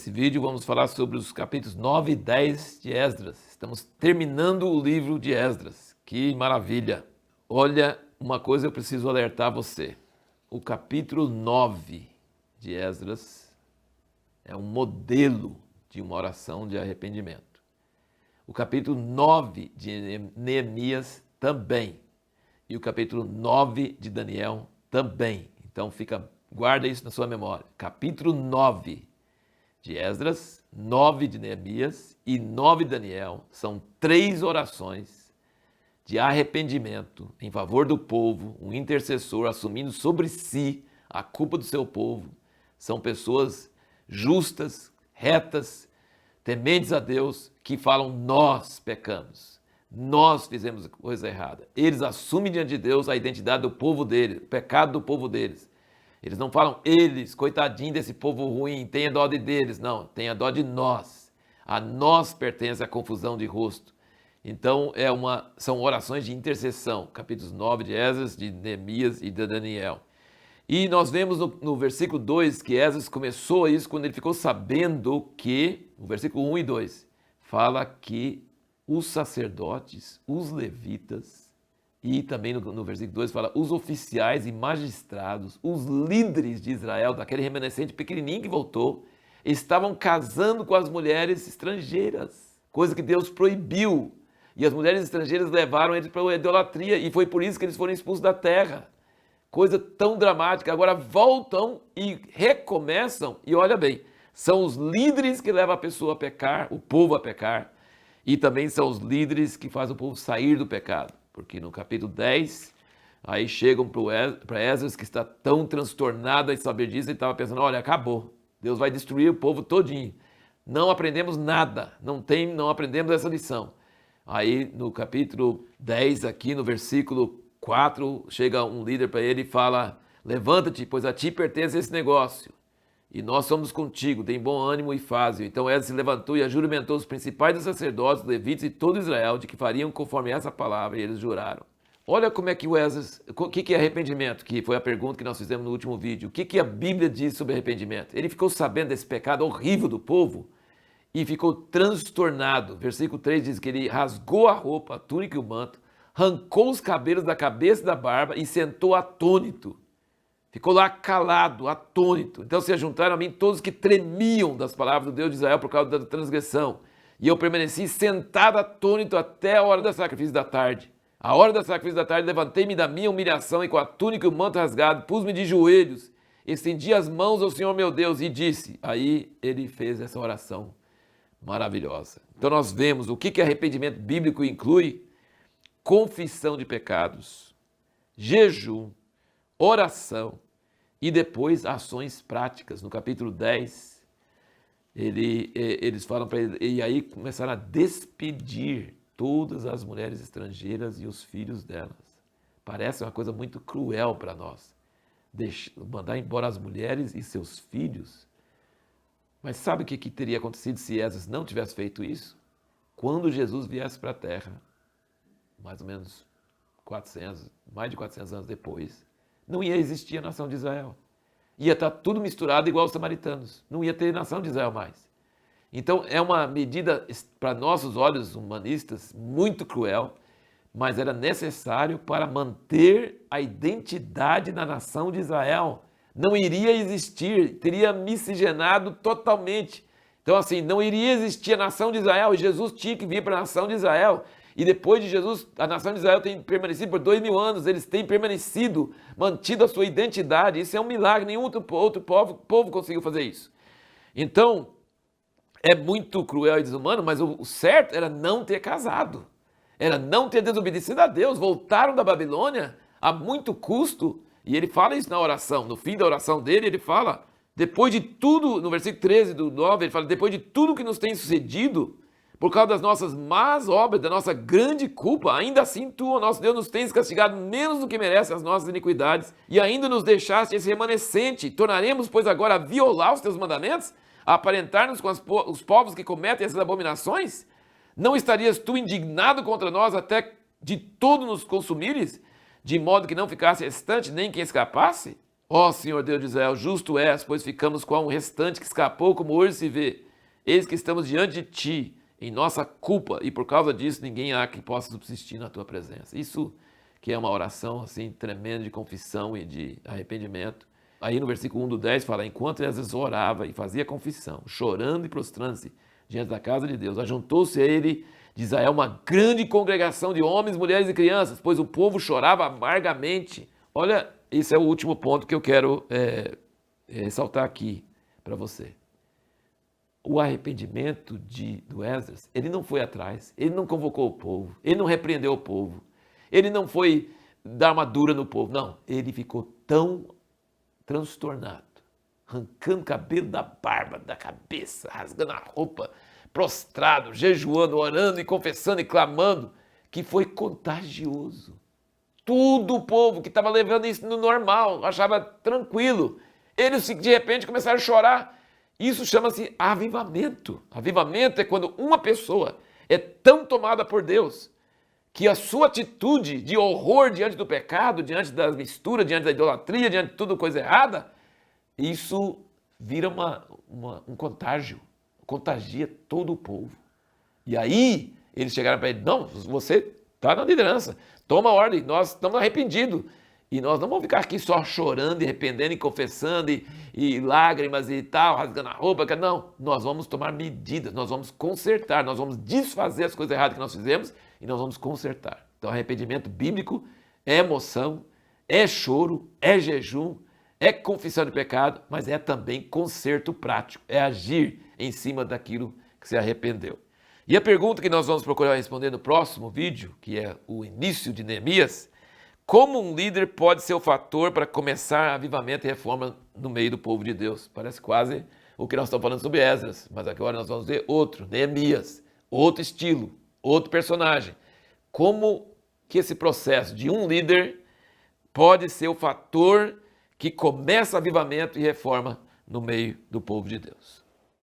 Nesse vídeo vamos falar sobre os capítulos 9 e 10 de Esdras. Estamos terminando o livro de Esdras. Que maravilha! Olha, uma coisa eu preciso alertar você. O capítulo 9 de Esdras é um modelo de uma oração de arrependimento. O capítulo 9 de Neemias também. E o capítulo 9 de Daniel também. Então guarda isso na sua memória. Capítulo 9 de Esdras, 9 de Neemias e 9 de Daniel são 3 orações de arrependimento em favor do povo, um intercessor assumindo sobre si a culpa do seu povo. São pessoas justas, retas, tementes a Deus, que falam: nós pecamos, nós fizemos coisa errada. Eles assumem diante de Deus a identidade do povo deles, o pecado do povo deles. Eles não falam eles, coitadinho desse povo ruim, tenha dó deles. Não, tenha dó de nós. A nós pertence a confusão de rosto. Então são orações de intercessão, capítulos 9 de Esdras, de Neemias e de Daniel. E nós vemos no versículo 2 que Esdras começou isso quando ele ficou sabendo que, no versículo 1 e 2, fala que os sacerdotes, os levitas, e também no versículo 2 fala os oficiais e magistrados, os líderes de Israel, daquele remanescente pequenininho que voltou, estavam casando com as mulheres estrangeiras, coisa que Deus proibiu. E as mulheres estrangeiras levaram eles para a idolatria e foi por isso que eles foram expulsos da terra. Coisa tão dramática. Agora voltam e recomeçam, e olha bem, são os líderes que levam a pessoa a pecar, o povo a pecar, e também são os líderes que fazem o povo sair do pecado. Porque no capítulo 10, aí chegam para Esdras, que está tão transtornado em saber disso, ele estava pensando: olha, acabou, Deus vai destruir o povo todinho. Não aprendemos nada, não aprendemos essa lição. Aí no capítulo 10, aqui no versículo 4, chega um líder para ele e fala: levanta-te, pois a ti pertence esse negócio. E nós somos contigo, tem bom ânimo e faze-o. Então Esdras se levantou e juramentou os principais dos sacerdotes, levitas e todo Israel, de que fariam conforme essa palavra, e eles juraram. Olha como é que o Esdras, o que é arrependimento, que foi a pergunta que nós fizemos no último vídeo. O que a Bíblia diz sobre arrependimento? Ele ficou sabendo desse pecado horrível do povo e ficou transtornado. Versículo 3 diz que ele rasgou a roupa, a túnica e o manto, arrancou os cabelos da cabeça e da barba e sentou atônito. Ficou lá calado, atônito. Então se ajuntaram a mim todos que tremiam das palavras do Deus de Israel por causa da transgressão. E eu permaneci sentado atônito até a hora do sacrifício da tarde. A hora do sacrifício da tarde levantei-me da minha humilhação e com a túnica e o manto rasgado, pus-me de joelhos, estendi as mãos ao Senhor meu Deus e disse. Aí ele fez essa oração maravilhosa. Então nós vemos o que arrependimento bíblico inclui: confissão de pecados, jejum, oração e depois ações práticas. No capítulo 10, eles falam para ele, e aí começaram a despedir todas as mulheres estrangeiras e os filhos delas. Parece uma coisa muito cruel para nós, mandar embora as mulheres e seus filhos. Mas sabe o que teria acontecido se Esdras não tivesse feito isso? Quando Jesus viesse para a terra, mais ou menos mais de 400 anos depois, não ia existir a nação de Israel. Ia estar tudo misturado igual os samaritanos. Não ia ter nação de Israel mais. Então é uma medida, para nossos olhos humanistas, muito cruel, mas era necessário para manter a identidade da nação de Israel. Não iria existir, teria miscigenado totalmente. Então assim, não iria existir a nação de Israel e Jesus tinha que vir para a nação de Israel. E depois de Jesus, a nação de Israel tem permanecido por 2000 anos, eles têm permanecido, mantido a sua identidade. Isso é um milagre, nenhum outro povo conseguiu fazer isso. Então, é muito cruel e desumano, mas o certo era não ter casado. Era não ter desobedecido a Deus. Voltaram da Babilônia a muito custo. E ele fala isso na oração, no fim da oração dele, ele fala, depois de tudo, no versículo 13 do 9, ele fala, depois de tudo que nos tem sucedido, por causa das nossas más obras, da nossa grande culpa, ainda assim tu, ó nosso Deus, nos tens castigado menos do que merecem as nossas iniquidades, e ainda nos deixaste esse remanescente. Tornaremos, pois, agora a violar os teus mandamentos, a aparentar-nos com os povos que cometem essas abominações? Não estarias tu indignado contra nós até de todo nos consumires, de modo que não ficasse restante nem quem escapasse? Ó Senhor Deus de Israel, justo és, pois ficamos com um restante que escapou, como hoje se vê. Eis que estamos diante de ti, em nossa culpa, e por causa disso ninguém há que possa subsistir na tua presença. Isso que é uma oração assim tremenda de confissão e de arrependimento. Aí no versículo 1 do 10 fala, enquanto Esdras orava e fazia confissão, chorando e prostrando-se diante da casa de Deus, ajuntou-se a ele de Israel uma grande congregação de homens, mulheres e crianças, pois o povo chorava amargamente. Olha, esse é o último ponto que eu quero ressaltar aqui para você. O arrependimento do Esdras, ele não foi atrás, ele não convocou o povo, ele não repreendeu o povo, ele não foi dar uma dura no povo, não, ele ficou tão transtornado, arrancando cabelo da barba, da cabeça, rasgando a roupa, prostrado, jejuando, orando e confessando e clamando, que foi contagioso. Tudo o povo que estava levando isso no normal, achava tranquilo, eles de repente começaram a chorar. Isso chama-se avivamento. Avivamento é quando uma pessoa é tão tomada por Deus que a sua atitude de horror diante do pecado, diante da mistura, diante da idolatria, diante de tudo coisa errada, isso vira um contágio, contagia todo o povo. E aí eles chegaram para ele, não, você está na liderança, toma ordem, nós estamos arrependidos. E nós não vamos ficar aqui só chorando e arrependendo e confessando e lágrimas e tal, rasgando a roupa. Não, nós vamos tomar medidas, nós vamos consertar, nós vamos desfazer as coisas erradas que nós fizemos e nós vamos consertar. Então, arrependimento bíblico é emoção, é choro, é jejum, é confissão de pecado, mas é também conserto prático, é agir em cima daquilo que se arrependeu. E a pergunta que nós vamos procurar responder no próximo vídeo, que é o início de Neemias, como um líder pode ser o fator para começar avivamento e reforma no meio do povo de Deus? Parece quase o que nós estamos falando sobre Esdras, mas agora nós vamos ver outro, Neemias, outro estilo, outro personagem. Como que esse processo de um líder pode ser o fator que começa avivamento e reforma no meio do povo de Deus?